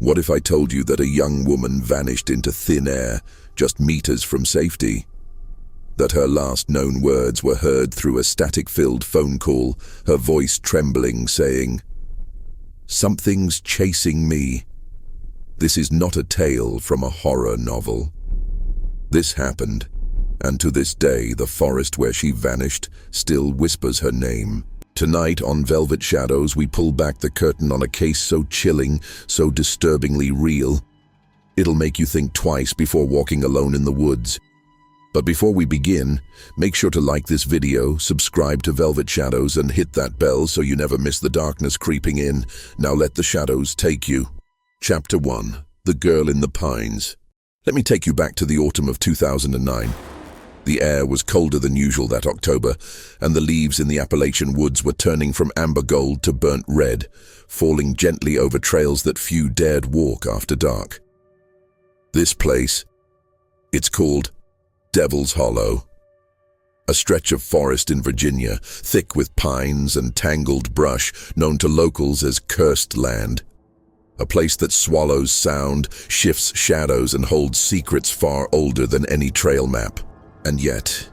What if I told you that a young woman vanished into thin air just meters from safety? That her last known words were heard through a static-filled phone call, her voice trembling, saying, "Something's chasing me." This is not a tale from a horror novel. This happened, and to this day the forest where she vanished still whispers her name. Tonight on Velvet Shadows, we pull back the curtain on a case so chilling, so disturbingly real. It'll make you think twice before walking alone in the woods. But before we begin, make sure to like this video, subscribe to Velvet Shadows, and hit that bell so you never miss the darkness creeping in. Now let the shadows take you. Chapter 1. The Girl in the Pines. Let me take you back to the autumn of 2009. The air was colder than usual that October, and the leaves in the Appalachian woods were turning from amber gold to burnt red, falling gently over trails that few dared walk after dark. This place, it's called Devil's Hollow. A stretch of forest in Virginia, thick with pines and tangled brush, known to locals as Cursed Land. A place that swallows sound, shifts shadows, and holds secrets far older than any trail map. And yet,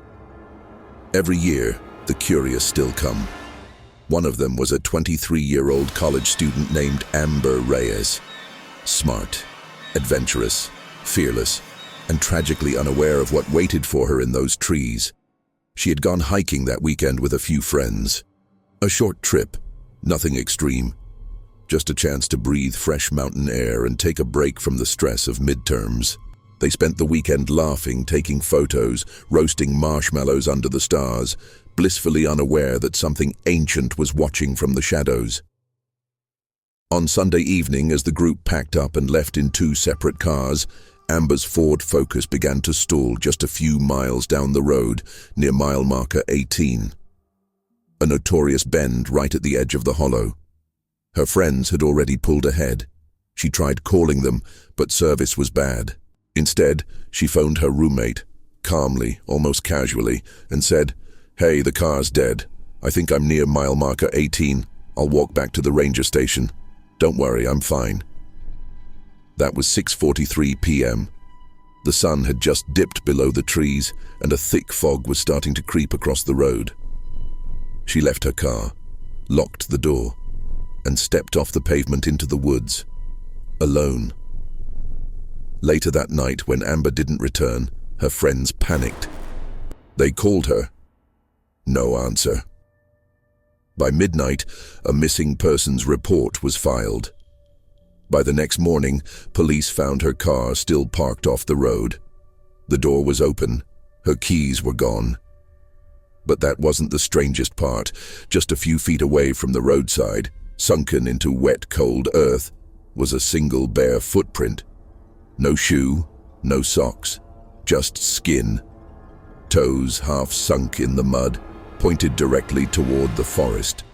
every year, the curious still come. One of them was a 23-year-old college student named Amber Reyes. Smart, adventurous, fearless, and tragically unaware of what waited for her in those trees. She had gone hiking that weekend with a few friends. A short trip, nothing extreme. Just a chance to breathe fresh mountain air and take a break from the stress of midterms. They spent the weekend laughing, taking photos, roasting marshmallows under the stars, blissfully unaware that something ancient was watching from the shadows. On Sunday evening, as the group packed up and left in two separate cars, Amber's Ford Focus began to stall just a few miles down the road, near mile marker 18. A notorious bend right at the edge of the hollow. Her friends had already pulled ahead. She tried calling them, but service was bad. Instead, she phoned her roommate, calmly, almost casually, and said, "Hey, the car's dead. I think I'm near mile marker 18. I'll walk back to the ranger station. Don't worry, I'm fine." That was 6:43 p.m. The sun had just dipped below the trees, and a thick fog was starting to creep across the road. She left her car, locked the door, and stepped off the pavement into the woods, alone. Later that night, when Amber didn't return, her friends panicked. They called her. No answer. By midnight, a missing persons report was filed. By the next morning, police found her car still parked off the road. The door was open. Her keys were gone. But that wasn't the strangest part. Just a few feet away from the roadside, sunken into wet, cold earth, was a single bare footprint. No shoe, no socks, just skin. Toes half sunk in the mud, pointed directly toward the forest.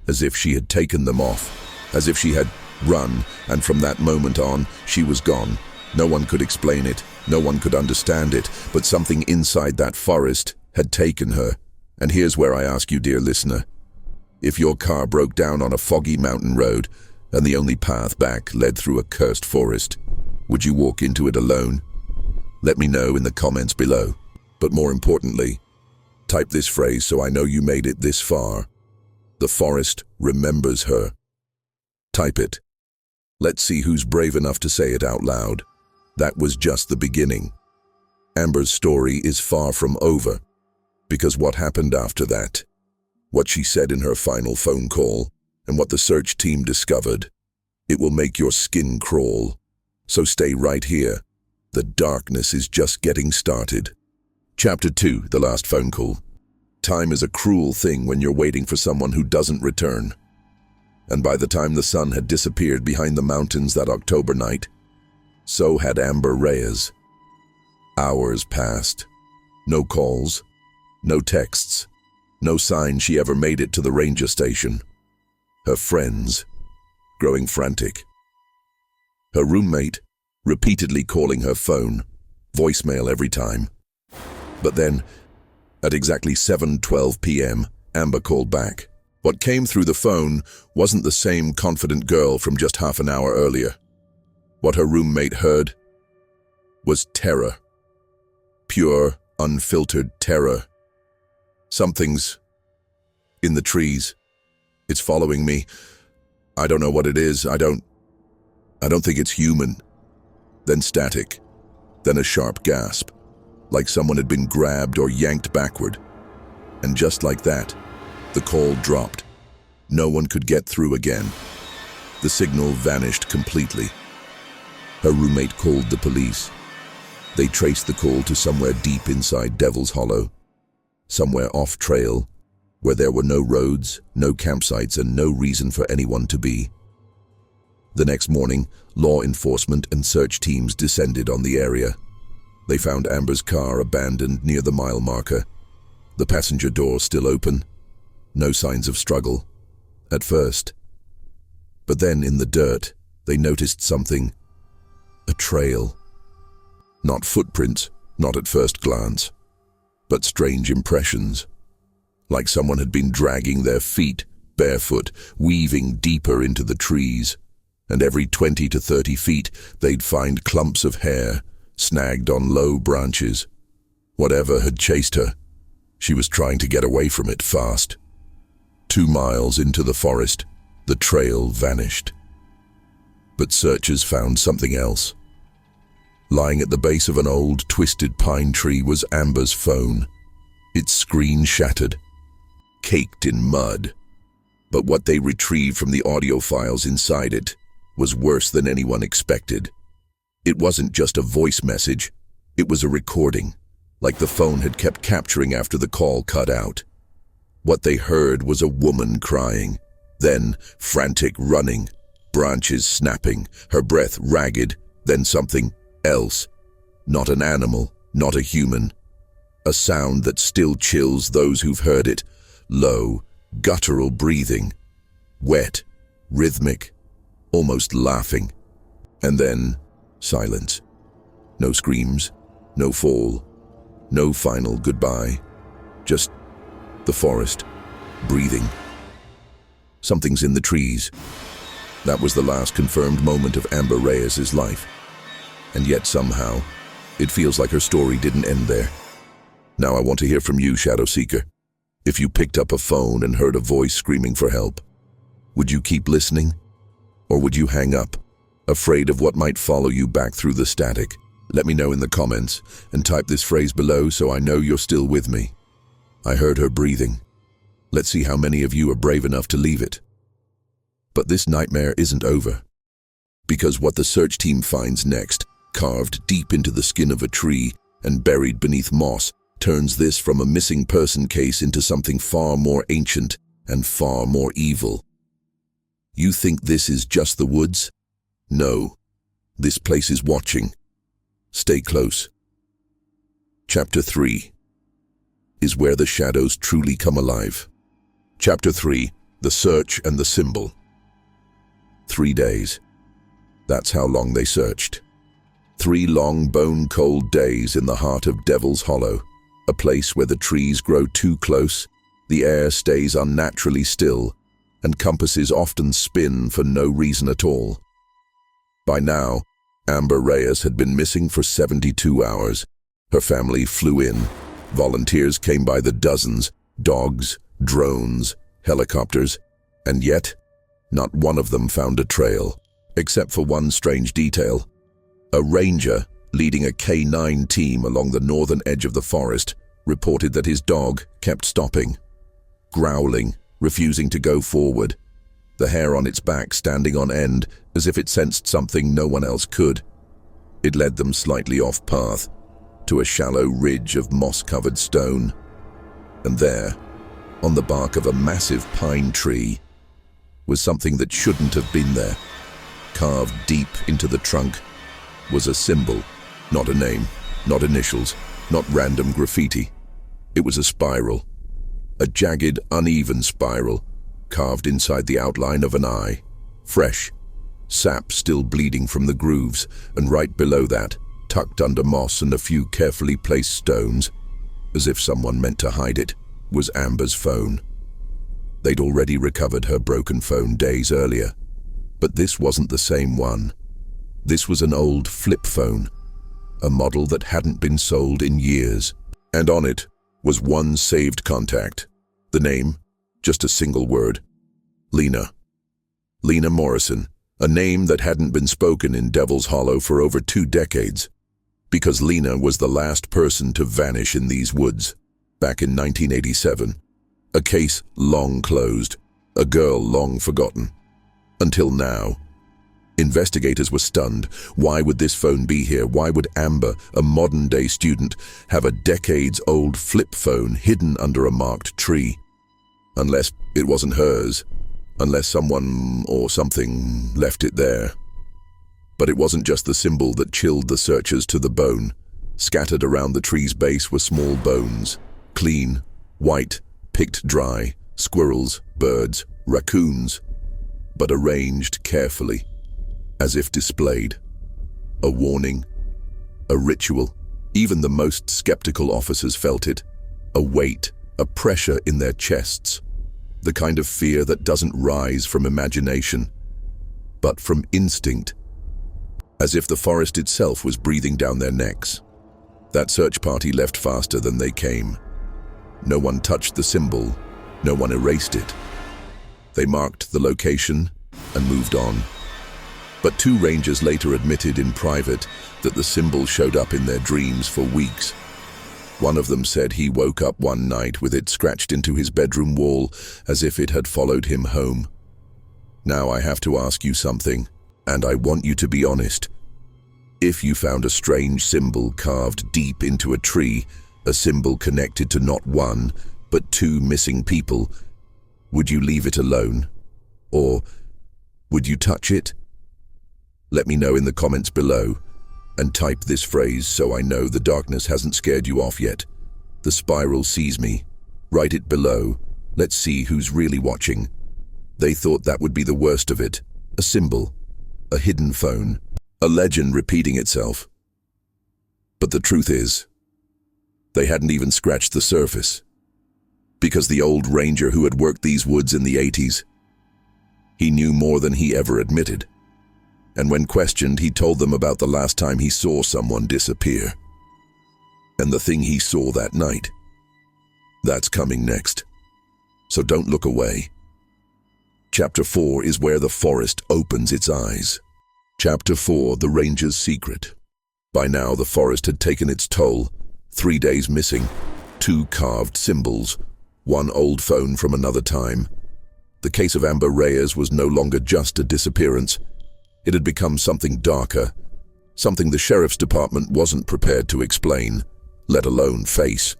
As if she had taken them off, as if she had run, and from that moment on, she was gone. No one could explain it, no one could understand it, but something inside that forest had taken her. And here's where I ask you, dear listener, if your car broke down on a foggy mountain road, and the only path back led through a cursed forest, would you walk into it alone? Let me know in the comments below. But more importantly, type this phrase so I know you made it this far. The forest remembers her. Type it. Let's see who's brave enough to say it out loud. That was just the beginning. Amber's story is far from over, because what happened after that, what she said in her final phone call, and what the search team discovered, it will make your skin crawl. So stay right here. The darkness is just getting started. Chapter 2, The Last Phone Call. Time is a cruel thing when you're waiting for someone who doesn't return. And by the time the sun had disappeared behind the mountains that October night, so had Amber Reyes. Hours passed. No calls, no texts, no sign she ever made it to the ranger station. Her friends, growing frantic. Her roommate, repeatedly calling her phone, voicemail every time. But then, at exactly 7:12 p.m., Amber called back. What came through the phone wasn't the same confident girl from just half an hour earlier. What her roommate heard was terror. Pure, unfiltered terror. Something's in the trees. It's following me. I don't know what it is. I don't think it's human. Then static. Then a sharp gasp, like someone had been grabbed or yanked backward. And just like that, the call dropped. No one could get through again. The signal vanished completely. Her roommate called the police. They traced the call to somewhere deep inside Devil's Hollow, somewhere off-trail, where there were no roads, no campsites, and no reason for anyone to be. The next morning, law enforcement and search teams descended on the area. They found Amber's car abandoned near the mile marker, the passenger door still open. No signs of struggle, at first. But then in the dirt, they noticed something. A trail. Not footprints, not at first glance, but strange impressions. Like someone had been dragging their feet, barefoot, weaving deeper into the trees. And every 20 to 30 feet, they'd find clumps of hair, snagged on low branches. Whatever had chased her, she was trying to get away from it fast. 2 miles into the forest, the trail vanished. But searchers found something else. Lying at the base of an old, twisted pine tree was Amber's phone. Its screen shattered, caked in mud. But what they retrieved from the audio files inside it was worse than anyone expected. It wasn't just a voice message, it was a recording, like the phone had kept capturing after the call cut out. What they heard was a woman crying, then frantic running, branches snapping, her breath ragged, then something else. Not an animal, not a human. A sound that still chills those who've heard it. Low, guttural breathing. Wet, rhythmic, almost laughing. And then, silence. No screams, no fall, no final goodbye. Just the forest, breathing. Something's in the trees. That was the last confirmed moment of Amber Reyes's life. And yet somehow, it feels like her story didn't end there. Now I want to hear from you, Shadow Seeker. If you picked up a phone and heard a voice screaming for help, would you keep listening? Or would you hang up, afraid of what might follow you back through the static? Let me know in the comments, and type this phrase below so I know you're still with me. I heard her breathing. Let's see how many of you are brave enough to leave it. But this nightmare isn't over. Because what the search team finds next, carved deep into the skin of a tree and buried beneath moss, turns this from a missing person case into something far more ancient and far more evil. You think this is just the woods? No. This place is watching. Stay close. Chapter 3 is where the shadows truly come alive. Chapter 3, the search and the symbol. 3 days. That's how long they searched. 3 long, bone-cold days in the heart of Devil's Hollow, a place where the trees grow too close, the air stays unnaturally still, and compasses often spin for no reason at all. By now, Amber Reyes had been missing for 72 hours. Her family flew in. Volunteers came by the dozens, dogs, drones, helicopters, and yet, not one of them found a trail, except for one strange detail. A ranger, leading a K9 team along the northern edge of the forest, reported that his dog kept stopping, growling, refusing to go forward, the hair on its back standing on end as if it sensed something no one else could. It led them slightly off path, to a shallow ridge of moss-covered stone. And there, on the bark of a massive pine tree, was something that shouldn't have been there. Carved deep into the trunk was a symbol, not a name, not initials, not random graffiti. It was a spiral, a jagged, uneven spiral, carved inside the outline of an eye, fresh, sap still bleeding from the grooves, and right below that, tucked under moss and a few carefully placed stones, as if someone meant to hide it, was Amber's phone. They'd already recovered her broken phone days earlier, but this wasn't the same one. This was an old flip phone, a model that hadn't been sold in years. And on it was one saved contact. The name, just a single word: Lena. Lena Morrison, a name that hadn't been spoken in Devil's Hollow for over 2 decades. Because Lena was the last person to vanish in these woods, back in 1987. A case long closed, a girl long forgotten. Until now. Investigators were stunned. Why would this phone be here? Why would Amber, a modern-day student, have a decades-old flip phone hidden under a marked tree? Unless it wasn't hers. Unless someone or something left it there. But it wasn't just the symbol that chilled the searchers to the bone. Scattered around the tree's base were small bones. Clean, white, picked dry, squirrels, birds, raccoons, but arranged carefully, as if displayed. A warning, a ritual. Even the most skeptical officers felt it. A weight, a pressure in their chests. The kind of fear that doesn't rise from imagination, but from instinct. As if the forest itself was breathing down their necks. That search party left faster than they came. No one touched the symbol, no one erased it. They marked the location and moved on. But 2 rangers later admitted in private that the symbol showed up in their dreams for weeks. One of them said he woke up one night with it scratched into his bedroom wall as if it had followed him home. Now I have to ask you something, and I want you to be honest. If you found a strange symbol carved deep into a tree, a symbol connected to not 1, but 2 missing people, would you leave it alone? Or would you touch it? Let me know in the comments below, and type this phrase so I know the darkness hasn't scared you off yet. The spiral sees me. Write it below. Let's see who's really watching. They thought that would be the worst of it. A symbol. A hidden phone. A legend repeating itself. But the truth is, they hadn't even scratched the surface. Because the old ranger who had worked these woods in the 80s, he knew more than he ever admitted. And when questioned, he told them about the last time he saw someone disappear. And the thing he saw that night. That's coming next. So don't look away. Chapter 4 is where the forest opens its eyes. Chapter 4, The Ranger's Secret. By now the forest had taken its toll. 3 days missing, 2 carved symbols, 1 old phone from another time. The case of Amber Reyes was no longer just a disappearance. It had become something darker, something the sheriff's department wasn't prepared to explain, let alone face.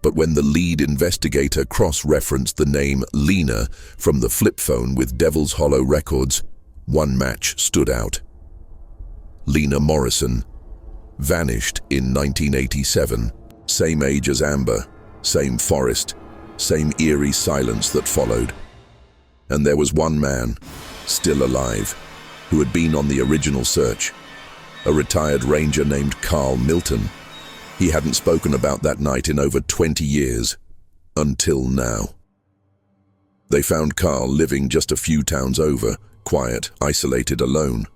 But when the lead investigator cross-referenced the name Lena from the flip phone with Devil's Hollow records, one match stood out. Lena Morrison, vanished in 1987, same age as Amber, same forest, same eerie silence that followed. And there was one man, still alive, who had been on the original search, a retired ranger named Carl Milton. He hadn't spoken about that night in over 20 years, until now. They found Carl living just a few towns over, quiet, isolated, alone.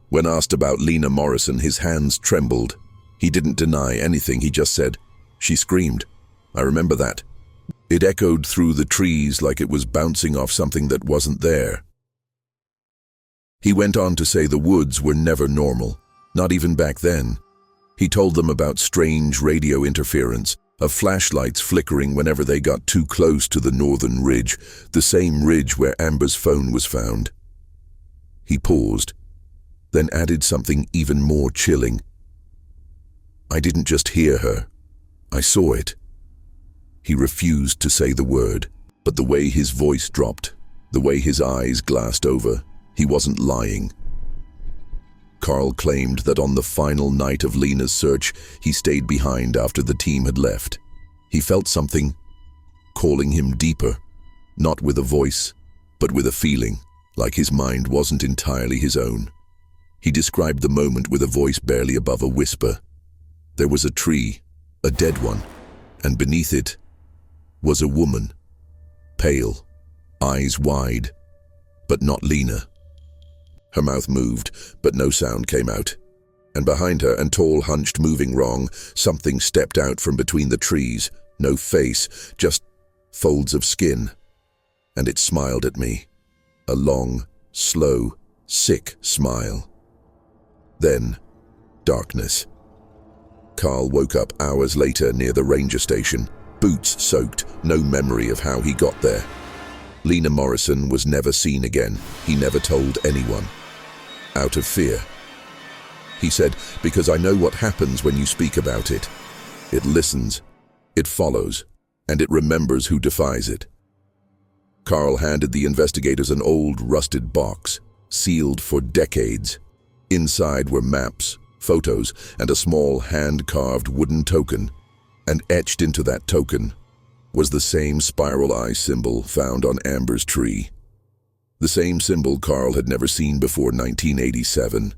When asked about Lena Morrison, his hands trembled. He didn't deny anything, he just said, "She screamed. I remember that. It echoed through the trees like it was bouncing off something that wasn't there." He went on to say the woods were never normal, not even back then. He told them about strange radio interference, of flashlights flickering whenever they got too close to the northern ridge, the same ridge where Amber's phone was found. He paused, then added something even more chilling. "I didn't just hear her. I saw it." He refused to say the word, but the way his voice dropped, the way his eyes glassed over, he wasn't lying. Carl claimed that on the final night of Lena's search, he stayed behind after the team had left. He felt something calling him deeper, not with a voice, but with a feeling, like his mind wasn't entirely his own. He described the moment with a voice barely above a whisper. There was a tree, a dead one, and beneath it was a woman, pale, eyes wide, but not Lena. Her mouth moved, but no sound came out. And behind her, and tall, hunched, moving wrong, something stepped out from between the trees. No face, just folds of skin. And it smiled at me. A long, slow, sick smile. Then, darkness. Carl woke up hours later near the ranger station, boots soaked, no memory of how he got there. Lena Morrison was never seen again. He never told anyone. Out of fear. He said, "Because I know what happens when you speak about it. It listens, it follows, and it remembers who defies it." Carl handed the investigators an old, rusted box, sealed for decades. Inside were maps, photos, and a small hand-carved wooden token, and etched into that token was the same spiral eye symbol found on Amber's tree. The same symbol Carl had never seen before 1987.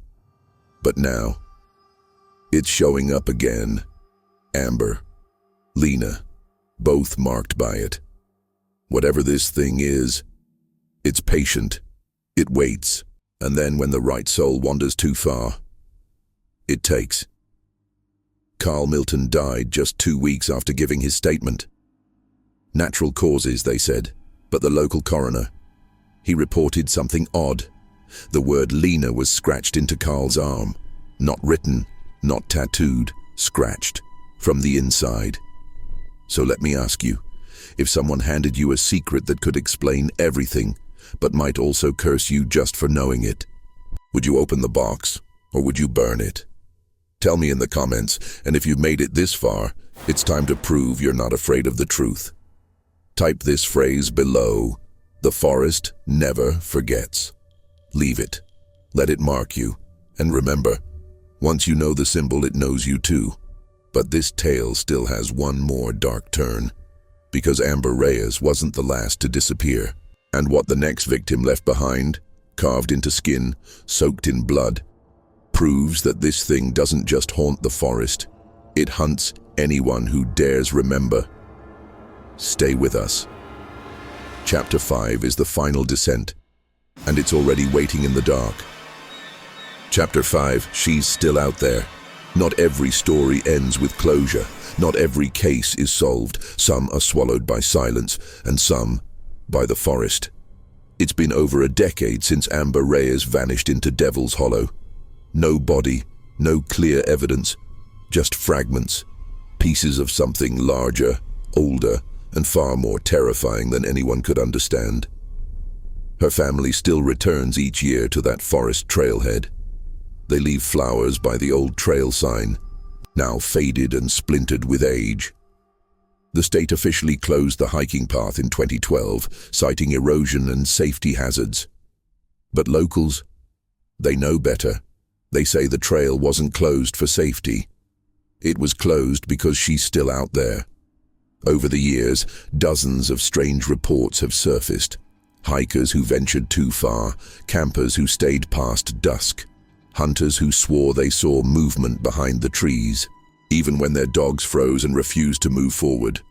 But now, it's showing up again. Amber, Lena, both marked by it. Whatever this thing is, it's patient, it waits, and then when the right soul wanders too far, it takes. Carl Milton died just 2 weeks after giving his statement. Natural causes, they said, but the local coroner, he reported something odd. The word Lena was scratched into Carl's arm. Not written, not tattooed, scratched, from the inside. So let me ask you, if someone handed you a secret that could explain everything, but might also curse you just for knowing it, would you open the box, or would you burn it? Tell me in the comments, and if you've made it this far, it's time to prove you're not afraid of the truth. Type this phrase below: "The forest never forgets." Leave it. Let it mark you. And remember, once you know the symbol, it knows you too. But this tale still has one more dark turn, because Amber Reyes wasn't the last to disappear. And what the next victim left behind, carved into skin, soaked in blood, proves that this thing doesn't just haunt the forest. It hunts anyone who dares remember. Stay with us. Chapter 5 is the final descent, and it's already waiting in the dark. Chapter 5, she's still out there. Not every story ends with closure. Not every case is solved. Some are swallowed by silence, and some by the forest. It's been over a decade since Amber Reyes vanished into Devil's Hollow. No body, no clear evidence, just fragments, pieces of something larger, older, and far more terrifying than anyone could understand. Her family still returns each year to that forest trailhead. They leave flowers by the old trail sign, now faded and splintered with age. The state officially closed the hiking path in 2012, citing erosion and safety hazards. But locals, they know better. They say the trail wasn't closed for safety. It was closed because she's still out there. Over the years, dozens of strange reports have surfaced. Hikers who ventured too far, campers who stayed past dusk, hunters who swore they saw movement behind the trees, even when their dogs froze and refused to move forward.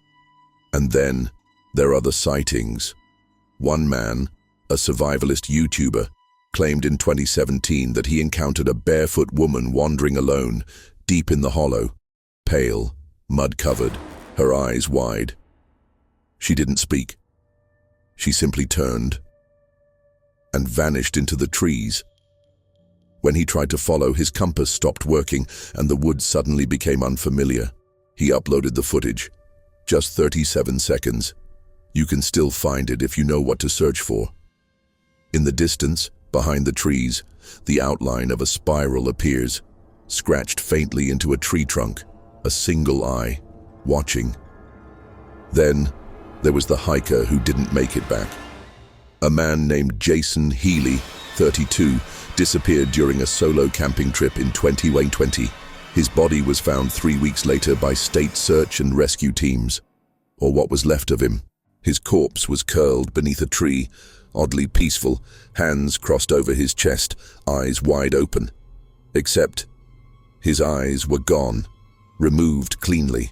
And then, there are the sightings. One man, a survivalist YouTuber, claimed in 2017 that he encountered a barefoot woman wandering alone, deep in the hollow, pale, mud-covered, her eyes wide. She didn't speak. She simply turned and vanished into the trees. When he tried to follow, his compass stopped working and the woods suddenly became unfamiliar. He uploaded the footage. Just 37 seconds. You can still find it if you know what to search for. In the distance, behind the trees, the outline of a spiral appears, scratched faintly into a tree trunk, a single eye, watching. Then, there was the hiker who didn't make it back. A man named Jason Healy, 32, disappeared during a solo camping trip in 2020. His body was found 3 weeks later by state search and rescue teams, or what was left of him. His corpse was curled beneath a tree, oddly peaceful, hands crossed over his chest, eyes wide open. Except, his eyes were gone, removed cleanly,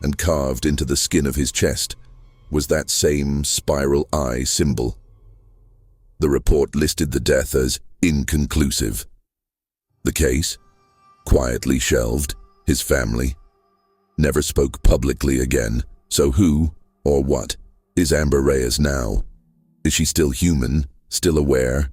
and carved into the skin of his chest was that same spiral eye symbol. The report listed the death as Inconclusive. The case? Quietly shelved. His family? Never spoke publicly again. So who, or what, is Amber Reyes now? Is she still human? Still aware?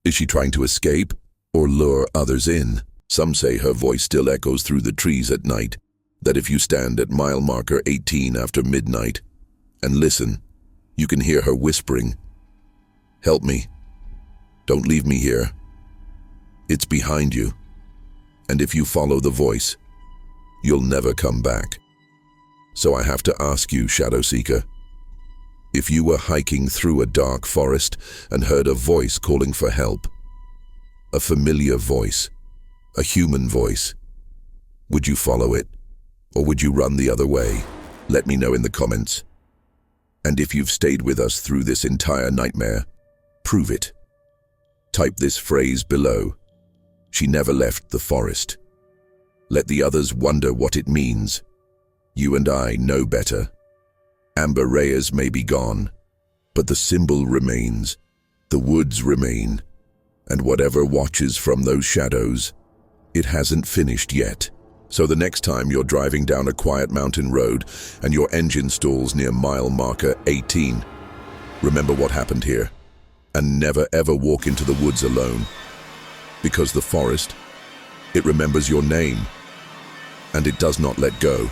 Is she trying to escape, or lure others in? Some say her voice still echoes through the trees at night, that if you stand at mile marker 18 after midnight and listen, you can hear her whispering, "Help me. Don't leave me here. It's behind you. And if you follow the voice, you'll never come back." So I have to ask you, Shadow Seeker, if you were hiking through a dark forest and heard a voice calling for help, a familiar voice, a human voice, would you follow it, or would you run the other way? Let me know in the comments. And if you've stayed with us through this entire nightmare, prove it. Type this phrase below: "She never left the forest." Let the others wonder what it means. You and I know better. Amber Reyes may be gone, but the symbol remains, the woods remain, and whatever watches from those shadows, it hasn't finished yet. So the next time you're driving down a quiet mountain road and your engine stalls near mile marker 18, remember what happened here, and never ever walk into the woods alone, because the forest, it remembers your name, and it does not let go.